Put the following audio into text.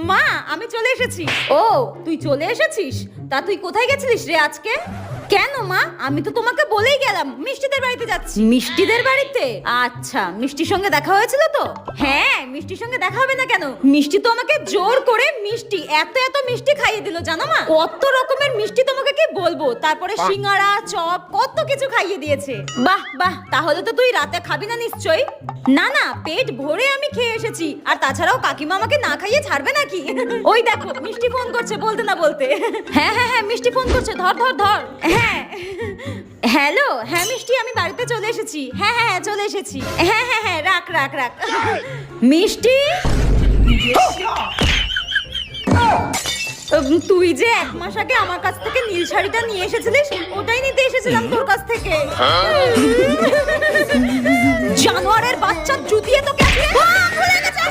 মা আমি চলে এসেছি। ও তুই চলে এসেছিস? তা তুই কোথায় গেছিলিস রে আজকে? কেন মা, আমি তো তোমাকে বলেই গেলাম মিষ্টিদের বাড়িতে যাচ্ছি। মিষ্টিদের বাড়িতে? আচ্ছা, মিষ্টির সঙ্গে দেখা হয়েছিল তো? হ্যাঁ, মিষ্টির সঙ্গে দেখা হবে না কেন? মিষ্টি তো আমাকে জোর করে মিষ্টি এত এত মিষ্টি খাইয়ে দিল জানো মা। কত রকমের মিষ্টি তোমাকে কি বলবো, তারপরে সিঙ্গারা চপ কত কিছু খাইয়ে দিয়েছে। বাহ বাহ, তাহলে তো তুই রাতে খাবি না নিশ্চয়ই? না না, পেট ভরে আমি খেয়ে এসেছি। আর তাছাড়াও কাকিমা আমাকে না খাইয়ে ছাড়বে নাকি? ওই দেখো মিষ্টি ফোন করছে বলতে না বলতে। হ্যাঁ হ্যাঁ হ্যাঁ, মিষ্টি ফোন করছে, ধর ধর ধর। হ্যাঁ হ্যালো, হ্যাঁ মিষ্টি আমি বাড়িতে চলে এসেছি। হ্যাঁ হ্যাঁ চলে এসেছি। হ্যাঁ হ্যাঁ হ্যাঁ, রাখ রাখ রাখ। মিষ্টি, তুই যে 1 মাস আগে আমার কাছ থেকে নীল শাড়িটা নিয়ে এসেছিলিস, ওটাই নিতে এসেছিলাম তোর কাছ থেকে। জানোয়ারের বাচ্চা জুতিয়ে তো খুলে গেছে।